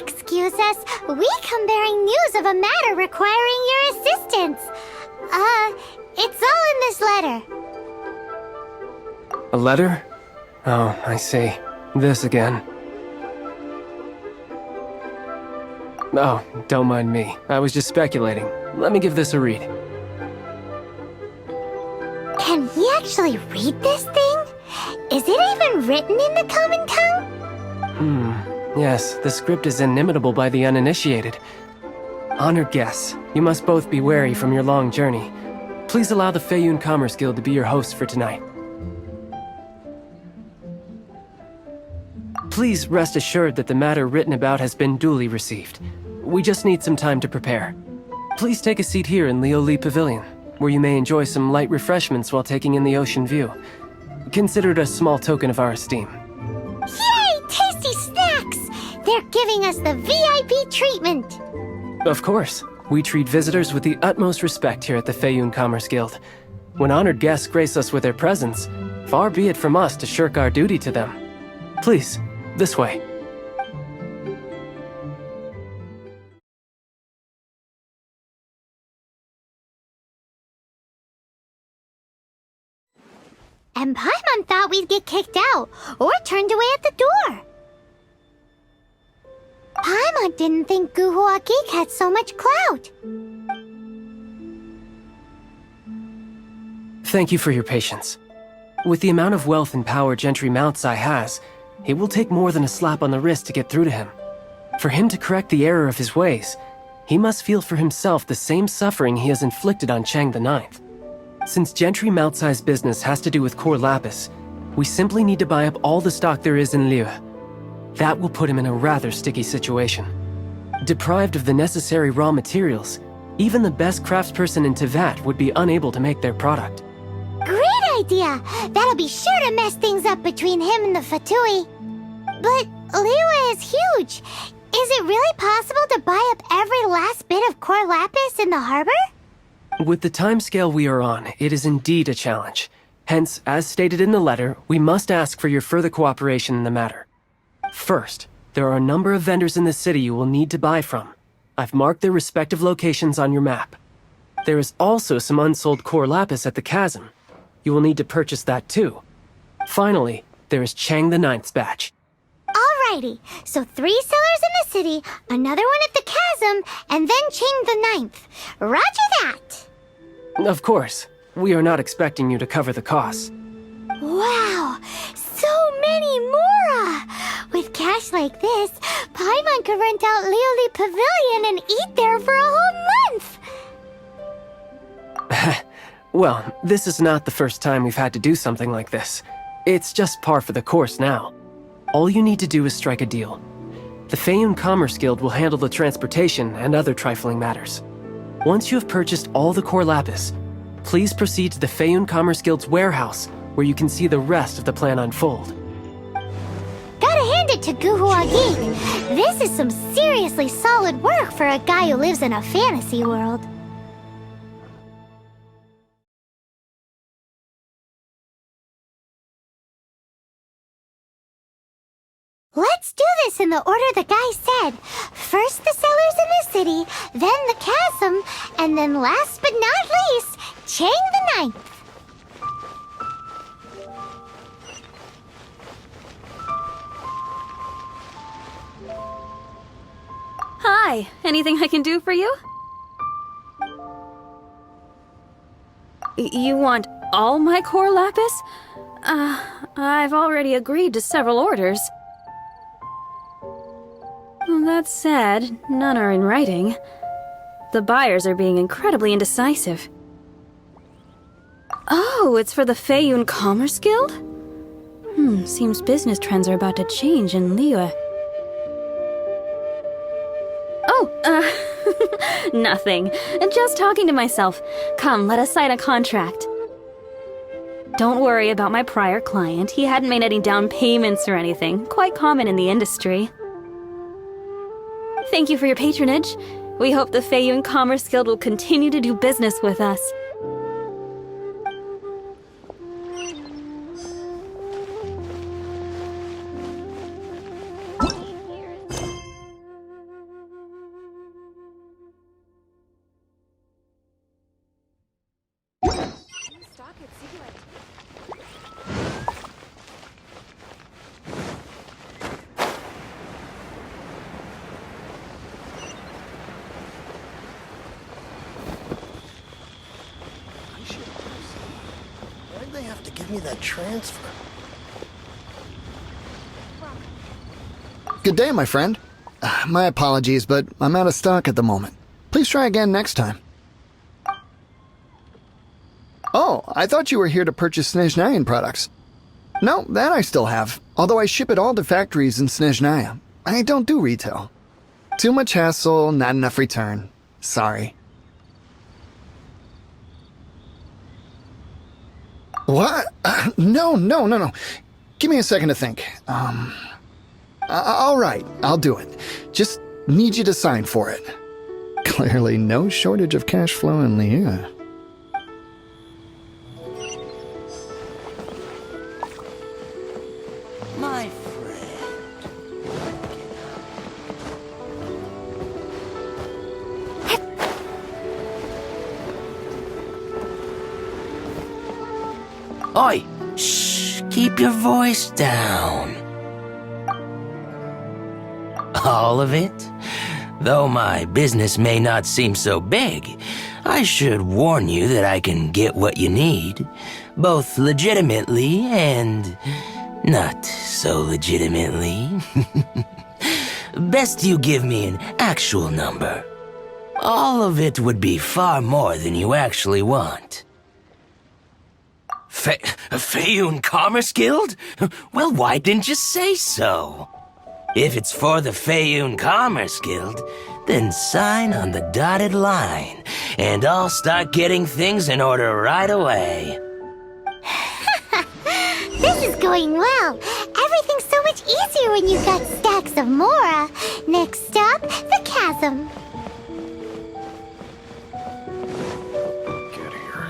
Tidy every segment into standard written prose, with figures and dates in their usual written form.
Excuse us, we come bearing news of a matter requiring your assistance. It's all in this letter. A letter? Oh, I see. This again. Oh, don't mind me. I was just speculating. Let me give this a read. Can he actually read this thing? Is it even written in the common tongue? Yes, the script is inimitable by the uninitiated. Honored guests, you must both be wary from your long journey. Please allow the Feiyun Commerce Guild to be your host for tonight. Please rest assured that the matter written about has been duly received. We just need some time to prepare. Please take a seat here in Lioli Pavilion, where you may enjoy some light refreshments while taking in the ocean view. Consider it a small token of our esteem. Yay! Tasty snacks! They're giving us the VIP treatment! Of course. We treat visitors with the utmost respect here at the Feiyun Commerce Guild. When honored guests grace us with their presence, far be it from us to shirk our duty to them. Please, this way. And Paimon thought we'd get kicked out, or turned away at the door. Paimon didn't think Guhua Geek had so much clout. Thank you for your patience. With the amount of wealth and power Gentry Moutsai has, it will take more than a slap on the wrist to get through to him. For him to correct the error of his ways, he must feel for himself the same suffering he has inflicted on Chang the Ninth. Since Gentry Moutsai's business has to do with core lapis, we simply need to buy up all the stock there is in Liyue. That will put him in a rather sticky situation. Deprived of the necessary raw materials, even the best craftsperson in Tevat would be unable to make their product. Great idea! That'll be sure to mess things up between him and the Fatui. But Liyue is huge. Is it really possible to buy up every last bit of core lapis in the harbor? With the timescale we are on, it is indeed a challenge. Hence, as stated in the letter, we must ask for your further cooperation in the matter. First, there are a number of vendors in the city you will need to buy from. I've marked their respective locations on your map. There is also some unsold core lapis at the chasm. You will need to purchase that too. Finally, there is Chang the Ninth's batch. Alrighty, so 3 sellers in the city, another one at the chasm, and then Chang the Ninth. Roger that! Of course, we are not expecting you to cover the costs. Wow, so many more! With cash like this, Paimon could rent out Lioli Pavilion and eat there for a whole month! Well, this is not the first time we've had to do something like this. It's just par for the course now. All you need to do is strike a deal. The Feiyun Commerce Guild will handle the transportation and other trifling matters. Once you have purchased all the core lapis, please proceed to the Feiyun Commerce Guild's warehouse, where you can see the rest of the plan unfold. Gotta hand it to Guhua Geek. This is some seriously solid work for a guy who lives in a fantasy world. Let's do this in the order the guy said. First the sellers in the city, then the chasm, and then last but not least, Chang the Ninth. Hi, anything I can do for you? You want all my core lapis? I've already agreed to several orders. That said, none are in writing. The buyers are being incredibly indecisive. Oh, it's for the Feiyun Commerce Guild? Seems business trends are about to change in Liyue. Oh, nothing. Just talking to myself. Come, let us sign a contract. Don't worry about my prior client. He hadn't made any down payments or anything. Quite common in the industry. Thank you for your patronage. We hope the Feiyun Commerce Guild will continue to do business with us. to give me that transfer. Good day, my friend. My apologies, but I'm out of stock at the moment. Please try again next time. Oh, I thought you were here to purchase Snezhnayan products. No, that I still have, although I ship it all to factories in Snezhnaya. I don't do retail. Too much hassle, not enough return. Sorry. What? No. Give me a second to think. All right, I'll do it. Just need you to sign for it. Clearly no shortage of cash flow in Liyue. My friend. Oi! Shh! Keep your voice down. All of it? Though my business may not seem so big, I should warn you that I can get what you need, both legitimately and not so legitimately. Best you give me an actual number. All of it would be far more than you actually want. Feiyun Commerce Guild? Well, why didn't you say so? If it's for the Feiyun Commerce Guild, then sign on the dotted line, and I'll start getting things in order right away. This is going well. Everything's so much easier when you've got stacks of Mora. Next stop, the chasm. Get here.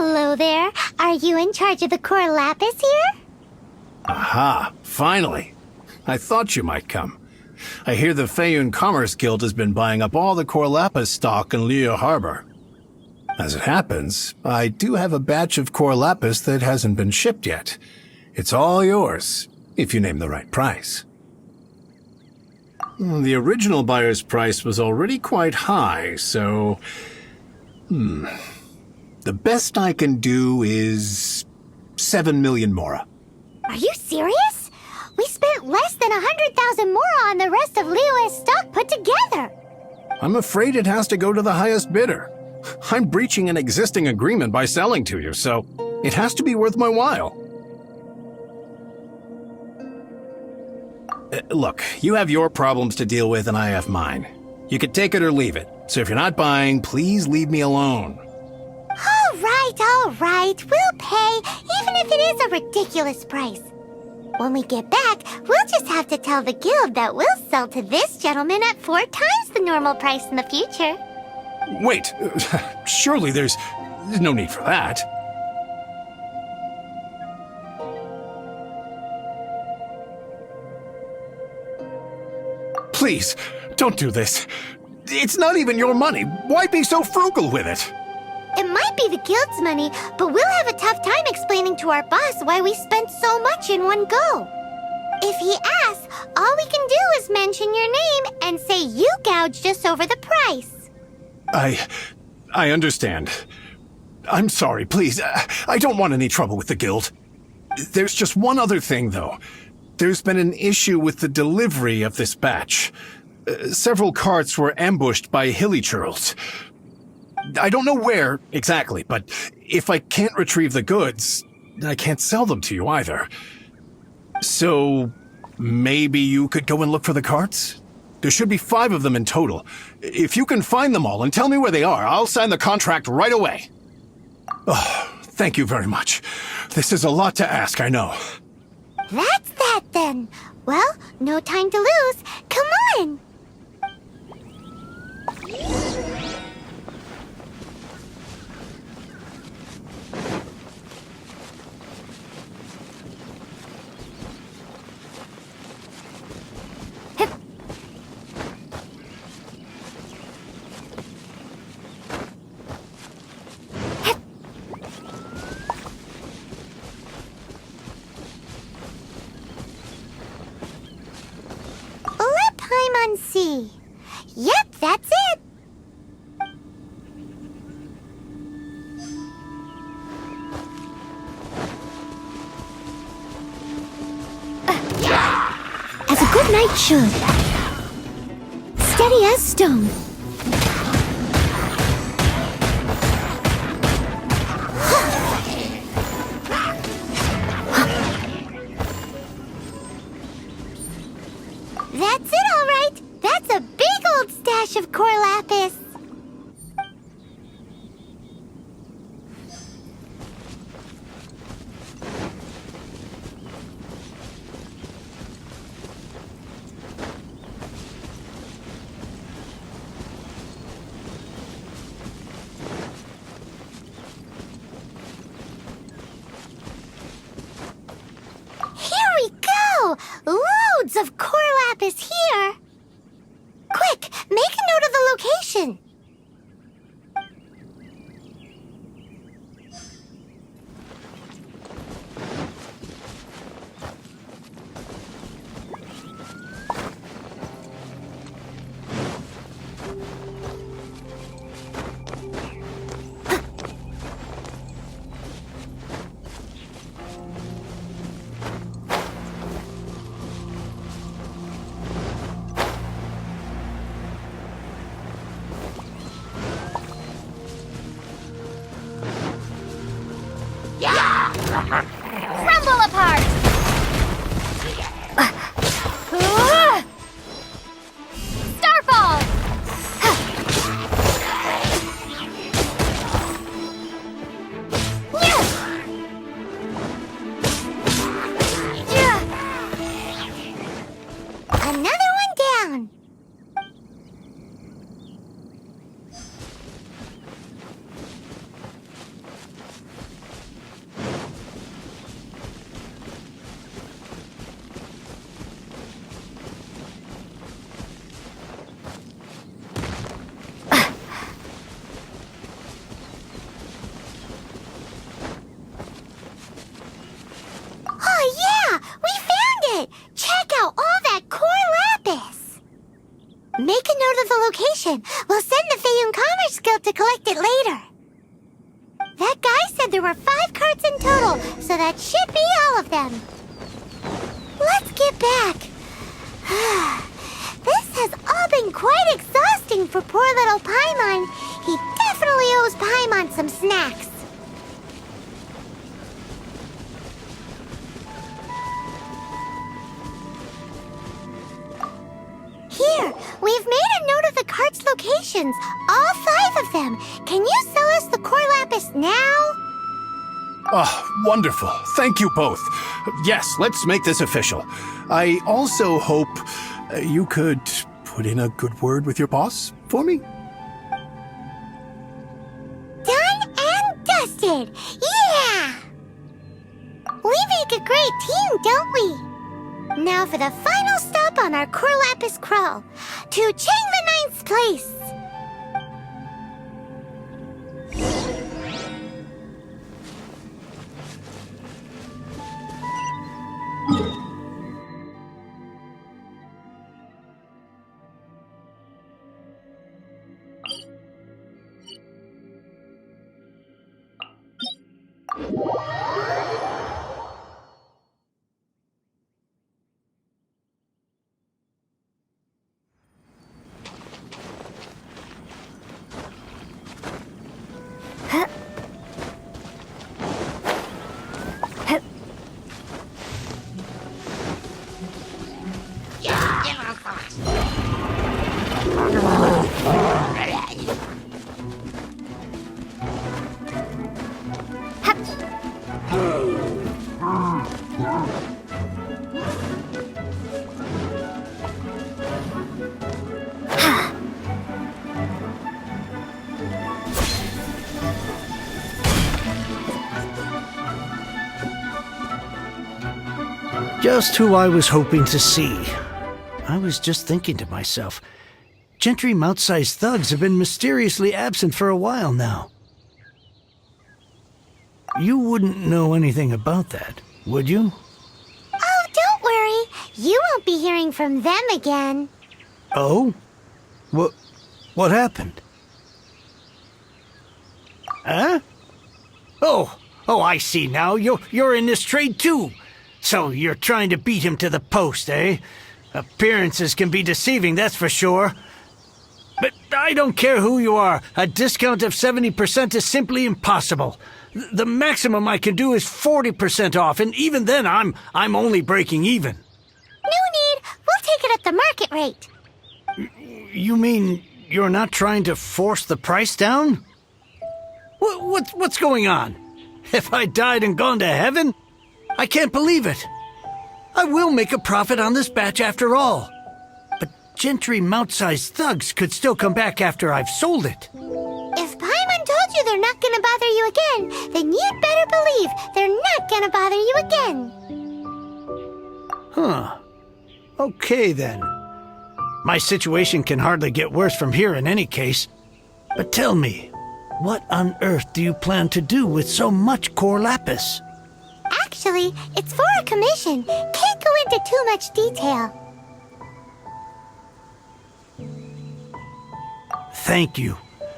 Hello there. Are you in charge of the core lapis here? Aha, finally. I thought you might come. I hear the Feiyun Commerce Guild has been buying up all the core lapis stock in Liyue Harbor. As it happens, I do have a batch of core lapis that hasn't been shipped yet. It's all yours, if you name the right price. The original buyer's price was already quite high, so... The best I can do is 7 million Mora. Are you serious? We spent less than 100,000 Mora on the rest of Liyue's stock put together. I'm afraid it has to go to the highest bidder. I'm breaching an existing agreement by selling to you, so it has to be worth my while. Look, you have your problems to deal with and I have mine. You could take it or leave it, so if you're not buying, please leave me alone. All right. We'll pay, even if it is a ridiculous price. When we get back, we'll just have to tell the guild that we'll sell to this gentleman at 4 times the normal price in the future. Wait, surely there's no need for that. Please, don't do this. It's not even your money. Why be so frugal with it? It might be the guild's money, but we'll have a tough time explaining to our boss why we spent so much in one go. If he asks, all we can do is mention your name and say you gouged us over the price. I understand. I'm sorry, please. I don't want any trouble with the guild. There's just one other thing, though. There's been an issue with the delivery of this batch. Several carts were ambushed by hilly churls. I don't know where exactly, but if I can't retrieve the goods, I can't sell them to you either. So, maybe you could go and look for the carts? There should be 5 of them in total. If you can find them all and tell me where they are, I'll sign the contract right away. Oh, thank you very much. This is a lot to ask, I know. That's that then. Well, no time to lose. Come on! See. Yep, that's it. As a good knight should. Steady as stone. That's it, all right. That's a big old stash of core lapis. Here we go! Loads of core lapis here! Quick, make a note of the location! Crumble apart! Starfall! Another one down! Check out all that core lapis! Make a note of the location. We'll send the Fayun Commerce Guild to collect it later. That guy said there were 5 carts in total, so that should be all of them. Let's get back. This has all been quite exhausting for poor little Paimon. He definitely owes Paimon some snacks. Here, we've made a note of the cart's locations, all 5 of them. Can you sell us the core lapis now? Oh, wonderful. Thank you both. Yes, let's make this official. I also hope you could put in a good word with your boss for me. Done and dusted! Yeah! We make a great team, don't we? Now for the final stop on our Corlapis crawl, to Chang the Ninth's place. Just who I was hoping to see. I was just thinking to myself, Gentry mount-sized thugs have been mysteriously absent for a while now. You wouldn't know anything about that, would you? Oh, don't worry. You won't be hearing from them again. Oh? What happened? Huh? Oh, I see now. You're in this trade too. So you're trying to beat him to the post, eh? Appearances can be deceiving, that's for sure. But I don't care who you are. A discount of 70% is simply impossible. The maximum I can do is 40% off, and even then I'm only breaking even. No need. We'll take it at the market rate. You mean you're not trying to force the price down? What's going on? Have I died and gone to heaven? I can't believe it. I will make a profit on this batch after all. But Gentry mount-sized thugs could still come back after I've sold it. If Paimon told you they're not gonna bother you again, then you'd better believe they're not gonna bother you again. Huh. Okay then. My situation can hardly get worse from here in any case. But tell me, what on earth do you plan to do with so much core lapis? Actually, it's for a commission. Can't go into too much detail. Thank you.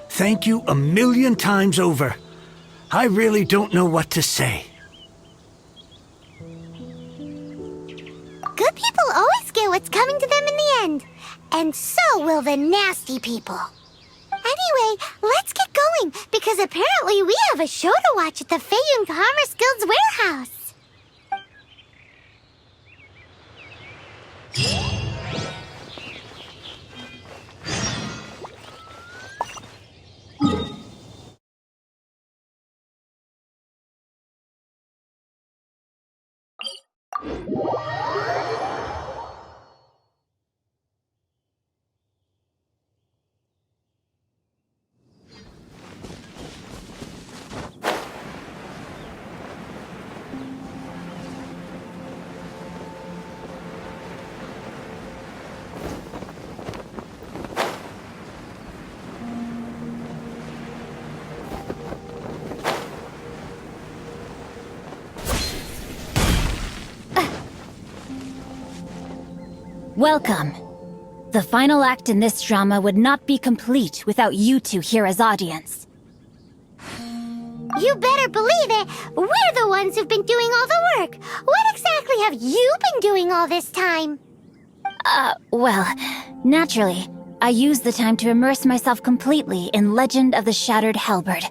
Thank you a million times over. I really don't know what to say. Good people always get what's coming to them in the end. And so will the nasty people. Anyway, let's get going, because apparently we have a show to watch at the Feiyun Commerce Guild's warehouse. Welcome. The final act in this drama would not be complete without you two here as audience. You better believe it. We're the ones who've been doing all the work. What exactly have you been doing all this time? Well, naturally, I used the time to immerse myself completely in Legend of the Shattered Halberd.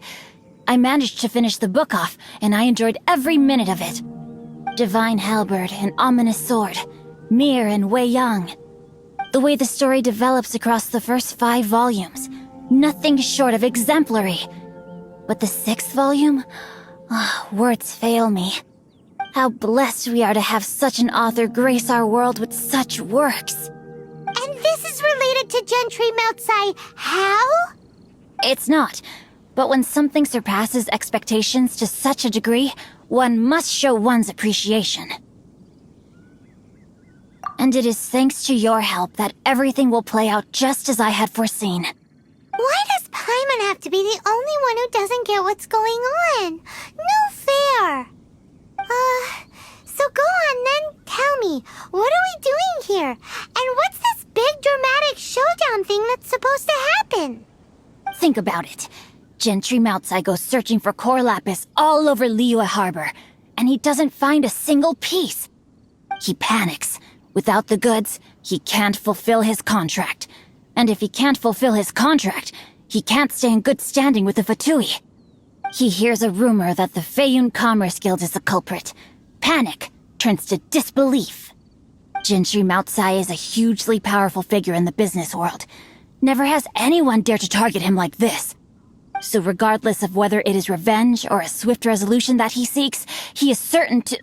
I managed to finish the book off, and I enjoyed every minute of it. Divine Halberd, an ominous sword. Mir and Wei Yang. The way the story develops across the first 5 volumes, nothing short of exemplary. But the 6th volume? Words fail me. How blessed we are to have such an author grace our world with such works. And this is related to Gentry Meltsai. How? It's not. But when something surpasses expectations to such a degree, one must show one's appreciation. And it is thanks to your help that everything will play out just as I had foreseen. Why does Paimon have to be the only one who doesn't get what's going on? No fair. So go on then, tell me, what are we doing here? And what's this big dramatic showdown thing that's supposed to happen? Think about it. Gentry Meltsai goes searching for core lapis all over Liyue Harbor, and he doesn't find a single piece. He panics. Without the goods, he can't fulfill his contract. And if he can't fulfill his contract, he can't stay in good standing with the Fatui. He hears a rumor that the Feiyun Commerce Guild is the culprit. Panic turns to disbelief. Gentry Meltsai is a hugely powerful figure in the business world. Never has anyone dared to target him like this. So regardless of whether it is revenge or a swift resolution that he seeks, he is certain to...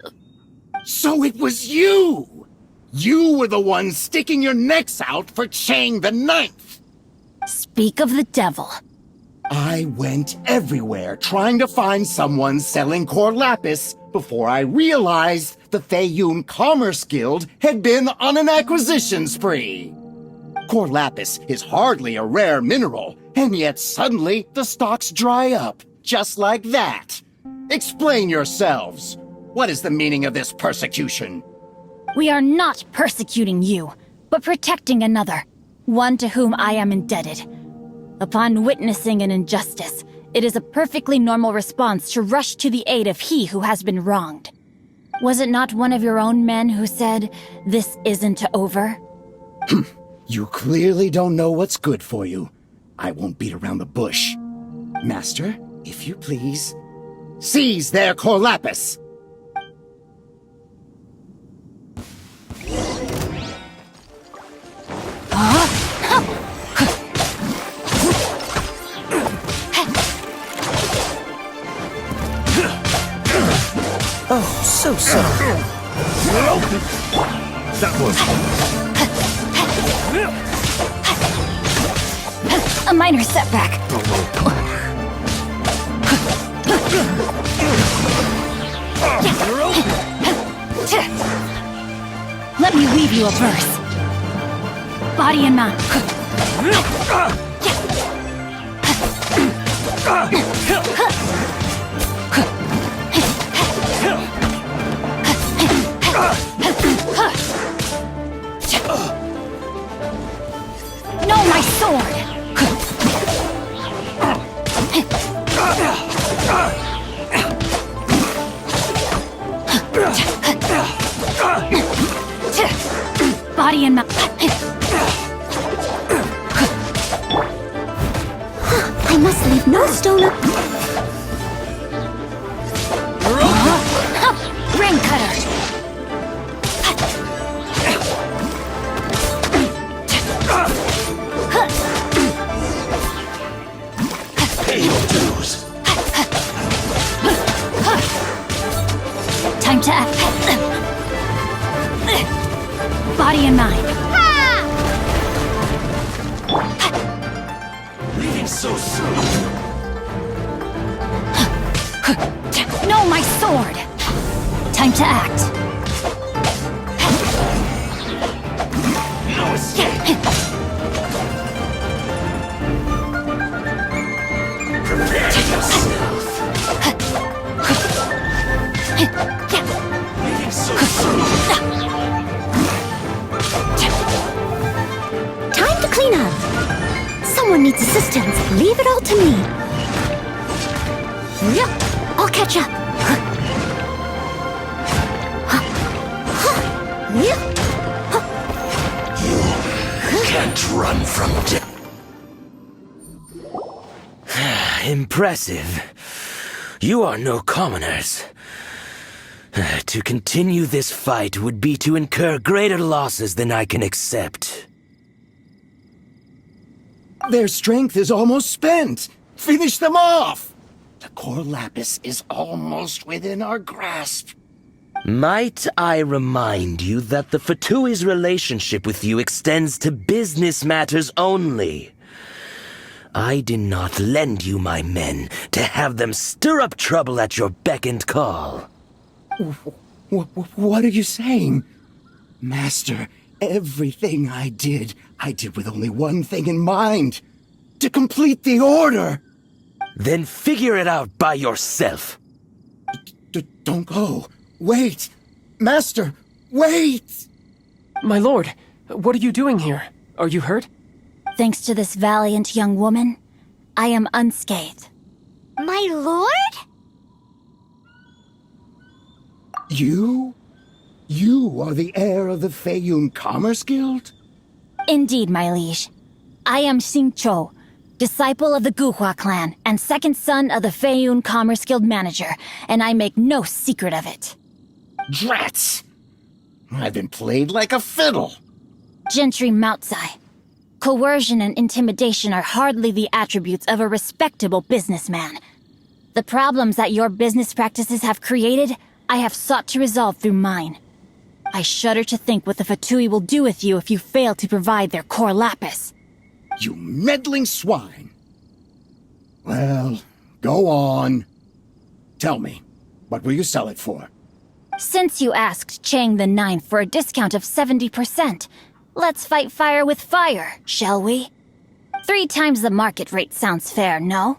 So it was you! You were the one sticking your necks out for Chang the Ninth! Speak of the devil. I went everywhere trying to find someone selling core lapis before I realized the Feiyun Commerce Guild had been on an acquisition spree. Core lapis is hardly a rare mineral, and yet suddenly the stocks dry up, just like that. Explain yourselves. What is the meaning of this persecution? We are not persecuting you, but protecting another, one to whom I am indebted. Upon witnessing an injustice, it is a perfectly normal response to rush to the aid of he who has been wronged. Was it not one of your own men who said, "This isn't over"? You clearly don't know what's good for you. I won't beat around the bush. Master, if you please, seize their core lapis! Oh, so sorry. That was... A minor setback. Let me weave you a verse. Body and mind. No, my sword! Body and mind. I must leave no stone up. Ring cutter! Pay your dues. Time to act. Body and mind. Leaving so soon. No, my sword! Time to act. No escape. Prepare yourself. Leaving so soon. Time to clean up. Someone needs assistance. Leave it all to me. Yep, I'll catch up. You can't run from death. Impressive. You are no commoners. To continue this fight would be to incur greater losses than I can accept. Their strength is almost spent. Finish them off. The core lapis is almost within our grasp. Might I remind you that the Fatui's relationship with you extends to business matters only? I did not lend you my men to have them stir up trouble at your beck and call. What are you saying? Master, everything I did with only one thing in mind. To complete the order. Then figure it out by yourself. Don't go. Wait. Master, wait! My lord, what are you doing here? Are you hurt? Thanks to this valiant young woman, I am unscathed. My lord? You? You are the heir of the Feiyun Commerce Guild? Indeed, my liege. I am Xing Chou, disciple of the Guhua clan and second son of the Feiyun Commerce Guild manager, and I make no secret of it. Drats! I've been played like a fiddle. Gentry Moutsai. Coercion and intimidation are hardly the attributes of a respectable businessman. The problems that your business practices have created, I have sought to resolve through mine. I shudder to think what the Fatui will do with you if you fail to provide their core lapis. You meddling swine. Well, go on. Tell me, what will you sell it for? Since you asked Chang the Ninth for a discount of 70%, let's fight fire with fire, shall we? 3 times the market rate sounds fair, no?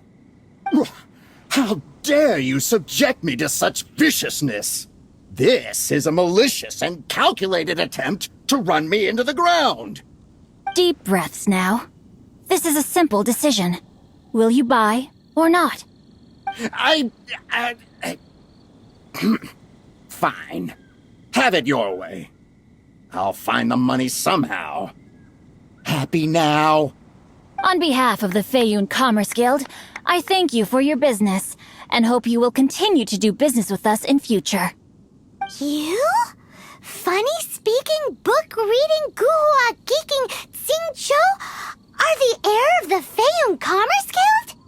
How dare you subject me to such viciousness? This is a malicious and calculated attempt to run me into the ground. Deep breaths now. This is a simple decision. Will you buy or not? Fine. Have it your way. I'll find the money somehow. Happy now? On behalf of the Feiyun Commerce Guild, I thank you for your business, and hope you will continue to do business with us in future. You? Funny-speaking, book-reading, guhua geeking Xing Chou are the heir of the Feiyun Commerce Guild?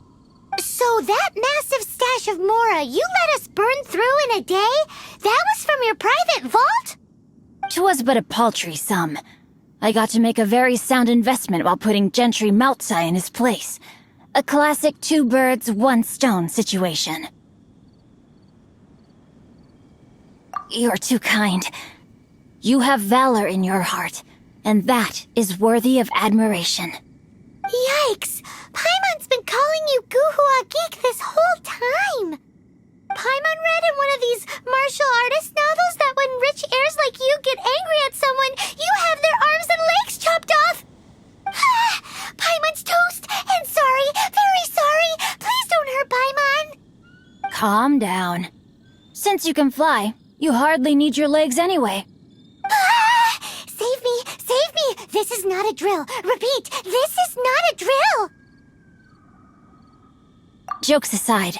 So that massive stash of Mora you let us burn through in a day, that was from your private vault? 'Twas but a paltry sum. I got to make a very sound investment while putting Gentry Moutsai in his place. A classic 2 birds, 1 stone situation. You're too kind. You have valor in your heart, and that is worthy of admiration. Yikes! Paimon's been calling you Guhua Geek this whole time! Paimon read in one of these martial artist novels that when rich heirs like you get angry at someone, you have their arms and legs chopped off! Paimon's toast! And sorry, very sorry! Please don't hurt Paimon! Calm down. Since you can fly, you hardly need your legs anyway. Save me! Save me! This is not a drill! Repeat, this is not a drill! Jokes aside,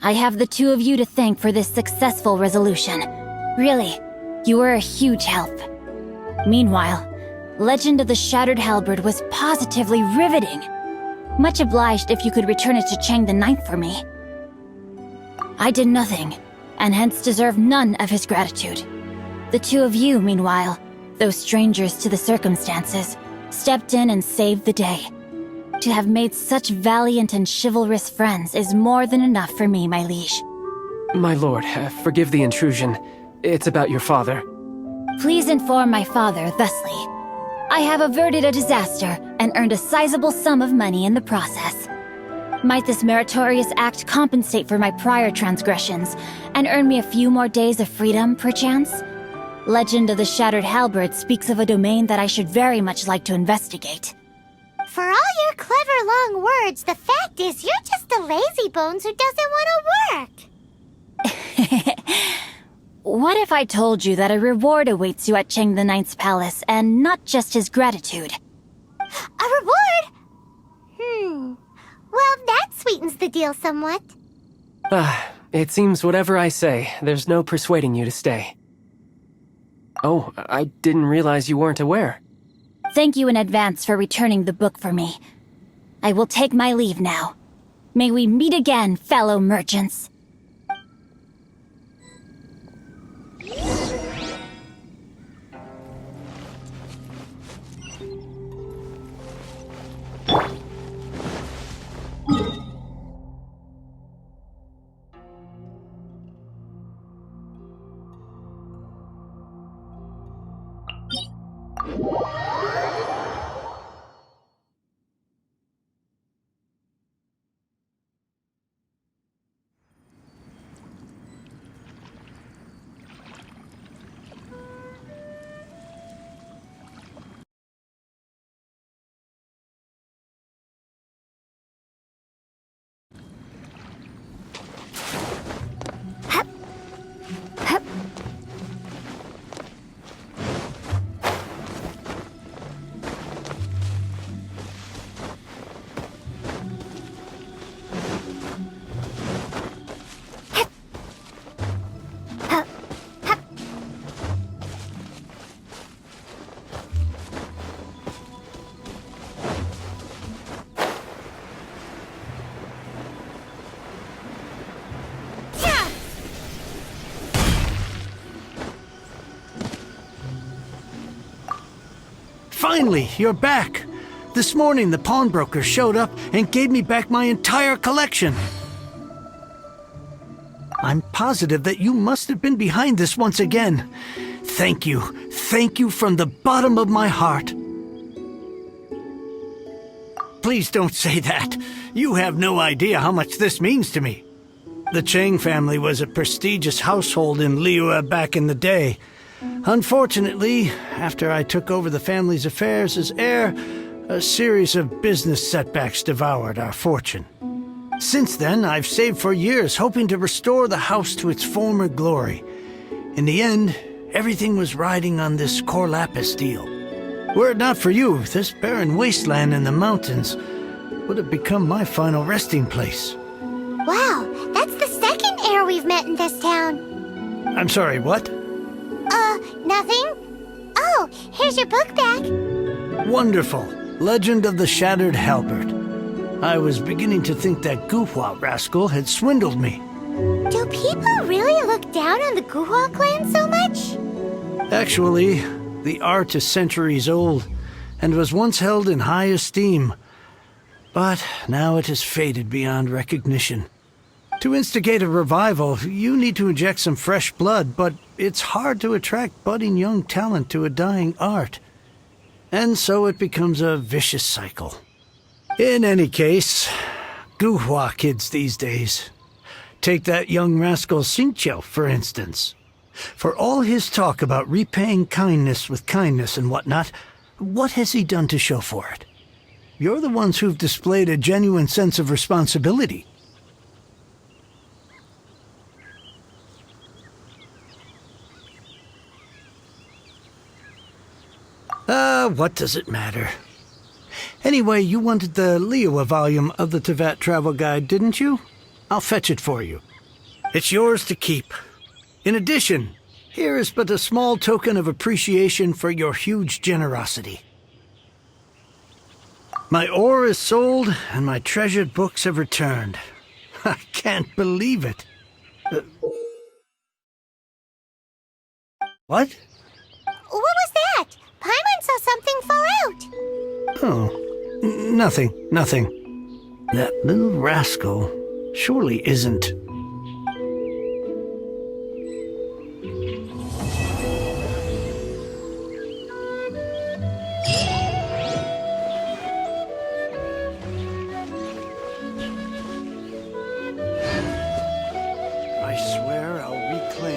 I have the 2 of you to thank for this successful resolution. Really, you were a huge help. Meanwhile, Legend of the Shattered Halberd was positively riveting. Much obliged if you could return it to Chang the Ninth for me. I did nothing, and hence deserve none of his gratitude. The 2 of you, meanwhile, though strangers to the circumstances, stepped in and saved the day. To have made such valiant and chivalrous friends is more than enough for me, my liege. My lord, forgive the intrusion. It's about your father. Please inform my father thusly. I have averted a disaster and earned a sizable sum of money in the process. Might this meritorious act compensate for my prior transgressions and earn me a few more days of freedom, perchance? Legend of the Shattered Halberd speaks of a domain that I should very much like to investigate. For all your clever long words, the fact is you're just a lazy bones who doesn't want to work. What if I told you that a reward awaits you at Chang the Ninth's palace, and not just his gratitude? A reward? Well, that sweetens the deal somewhat. It seems whatever I say, there's no persuading you to stay. Oh, I didn't realize you weren't aware. Thank you in advance for returning the book for me. I will take my leave now. May we meet again, fellow merchants. Finally, you're back. This morning, the pawnbroker showed up and gave me back my entire collection. I'm positive that you must have been behind this once again. Thank you. Thank you from the bottom of my heart. Please don't say that. You have no idea how much this means to me. The Chang family was a prestigious household in Liyue back in the day. Unfortunately, after I took over the family's affairs as heir, a series of business setbacks devoured our fortune. Since then, I've saved for years, hoping to restore the house to its former glory. In the end, everything was riding on this Corlapis deal. Were it not for you, this barren wasteland in the mountains would have become my final resting place. Wow, that's the second heir we've met in this town. I'm sorry, what? Nothing? Oh, here's your book back. Wonderful. Legend of the Shattered Halberd. I was beginning to think that Guhua rascal had swindled me. Do people really look down on the Guhua clan so much? Actually, the art is centuries old and was once held in high esteem. But now it has faded beyond recognition. To instigate a revival, you need to inject some fresh blood, but it's hard to attract budding young talent to a dying art. And so it becomes a vicious cycle. In any case, Guhua kids these days. Take that young rascal Xingqiu, for instance. For all his talk about repaying kindness with kindness and whatnot, what has he done to show for it? You're the ones who've displayed a genuine sense of responsibility. What does it matter? Anyway, you wanted the Liyue volume of the Tevat Travel Guide, didn't you? I'll fetch it for you. It's yours to keep. In addition, here is but a small token of appreciation for your huge generosity. My ore is sold, and my treasured books have returned. I can't believe it. What? What was that? Paimon saw something fall out. Oh, nothing. That little rascal surely isn't